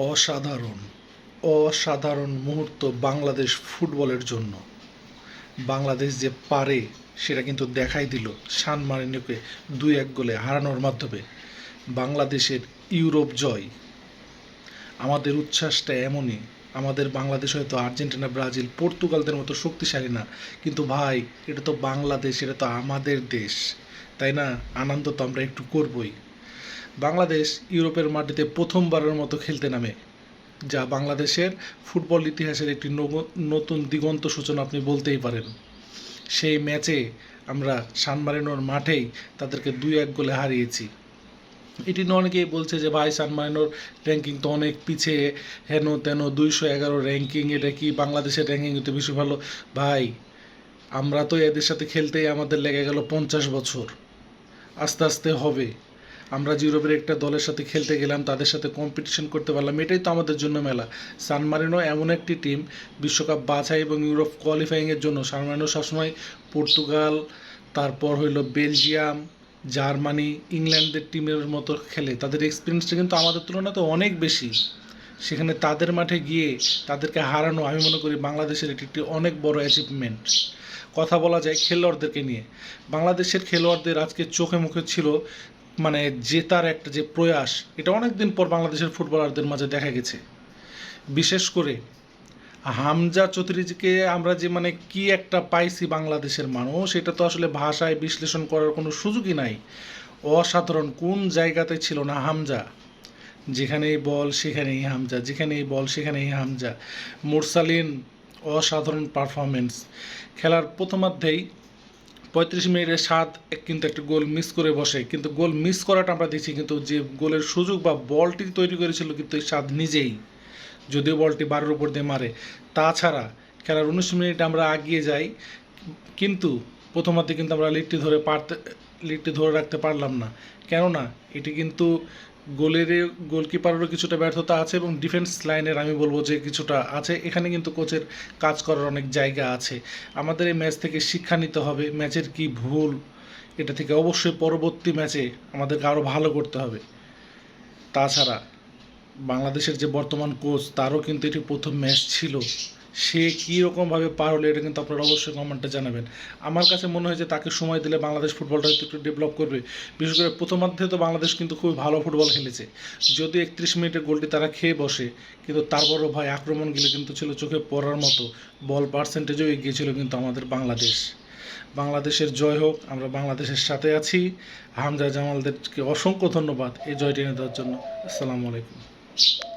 অসাধারণ অসাধারণ মুহূর্ত বাংলাদেশ ফুটবলের জন্য। বাংলাদেশ যে পারে সেটা কিন্তু দেখাই দিল সান মারিনোকে 2-1 গোলে হারানোর মাধ্যমে। বাংলাদেশের ইউরোপ জয়। আমাদের উচ্ছ্বাসটা এমনই, আমাদের বাংলাদেশ হয়তো আর্জেন্টিনা, ব্রাজিল, পর্তুগালদের মতো শক্তিশালী না, কিন্তু ভাই এটা তো বাংলাদেশ, এটা তো আমাদের দেশ, তাই না? আনন্দ তো আমরা একটু করবই। বাংলাদেশ ইউরোপের মাটিতে প্রথমবারের মতো খেলতে নামে, যা বাংলাদেশের ফুটবল ইতিহাসের একটি নতুন দিগন্ত সূচনা আপনি বলতেই পারেন। সেই ম্যাচে আমরা সান মারিনোর মাঠেই তাদেরকে 2-1 গোলে হারিয়েছি। এটি নিয়ে অনেকেই বলছে যে ভাই সান মারিনোর র্যাঙ্কিং তো অনেক পিছিয়ে, হেন তেন 211 র্যাঙ্কিং, এটা কি বাংলাদেশের র্যাঙ্কিং তো বেশি ভালো? ভাই আমরা তো এদের সাথে খেলতেই আমাদের লেগে গেল 50 বছর। আস্তে আস্তে হবে। আমরা যে ইউরোপের একটা দলের সাথে খেলতে গেলাম, তাদের সাথে কম্পিটিশন করতে পারলাম, এটাই তো আমাদের জন্য মেলা। সান মারিনো এমন একটি টিম, বিশ্বকাপ বাছাই এবং ইউরোপ কোয়ালিফাইংয়ের জন্য সান মারিনো সবসময় পর্তুগাল, তারপর হইল বেলজিয়াম, জার্মানি, ইংল্যান্ডের টিমের মতো খেলে। তাদের এক্সপিরিয়েন্সটা কিন্তু আমাদের তুলনায় তো অনেক বেশি। সেখানে তাদের মাঠে গিয়ে তাদেরকে হারানো, আমি মনে করি বাংলাদেশের এটি একটি অনেক বড় অ্যাচিভমেন্ট। কথা বলা যায় খেলোয়াড়দেরকে নিয়ে, বাংলাদেশের খেলোয়াড়দের আজকে চোখে মুখে ছিল মানে জেতার একটা যে প্রয়াস, এটা অনেক দিন পর বাংলাদেশের ফুটবলারদের মাঝে দেখা গেছে। বিশেষ করে হামজা চৌধুরীকে আমরা যে মানে কি একটা পাইছি বাংলাদেশের মানুষ, এটা তো আসলে ভাষায় বিশ্লেষণ করার কোনো সুযোগই নাই। অসাধারণ, কোন জায়গাতে ছিল না হামজা? যেখানেই বল সেখানেই হামজা, যেখানেই বল সেখানেই হামজা। মুরসালিন অসাধারণ পারফরমেন্স। খেলার প্রথমার্ধেই 35 মিনিটে সাদ কিন্তু একটা গোল মিস করে বসে, কিন্তু গোল মিস করাটা আমরা দেখছি, কিন্তু যে গোলের সুযোগ বা বলটি তৈরি করেছিল কিন্তু সাদ নিজেই, যদিও বলটি বারের উপর দিয়ে মারে। তাছাড়া খেলার 19 মিনিটে আমরা এগিয়ে যাই, কিন্তু প্রথমার্ধে কিন্তু আমরা লিডটি ধরে রাখতে পারলাম না। কেননা এটি কিন্তু গোলকিপারেরও কিছুটা ব্যর্থতা আছে এবং ডিফেন্স লাইনের আমি বলবো যে কিছুটা আছে। এখানে কিন্তু কোচের কাজ করার অনেক জায়গা আছে। আমাদের এই ম্যাচ থেকে শিক্ষা নিতে হবে, ম্যাচের কি ভুল, এটা থেকে অবশ্যই পরবর্তী ম্যাচে আমাদেরকে আরও ভালো করতে হবে। তাছাড়া বাংলাদেশের যে বর্তমান কোচ, তারও কিন্তু এটি প্রথম ম্যাচ ছিল। সে কীরকমভাবে পার হলো এটা কিন্তু আপনারা অবশ্যই কমেন্টে জানাবেন। আমার কাছে মনে হয় যে তাকে সময় দিলে বাংলাদেশ ফুটবলটা হয়তো একটু ডেভেলপ করবে। বিশেষ করে প্রথমার্ধে তো বাংলাদেশ কিন্তু খুবই ভালো ফুটবল খেলেছে, যদিও 31 মিনিটের গোলটি তারা খেয়ে বসে, কিন্তু তারপরও ভাই আক্রমণগুলো কিন্তু ছিল চোখে পড়ার মতো। বল পার্সেন্টেজও এগিয়ে ছিল কিন্তু আমাদের বাংলাদেশ। বাংলাদেশের জয় হোক, আমরা বাংলাদেশের সাথে আছি। হামজা জামালদেরকে অসংখ্য ধন্যবাদ এই জয়টি এনে দেওয়ার জন্য। আসসালামু আলাইকুম।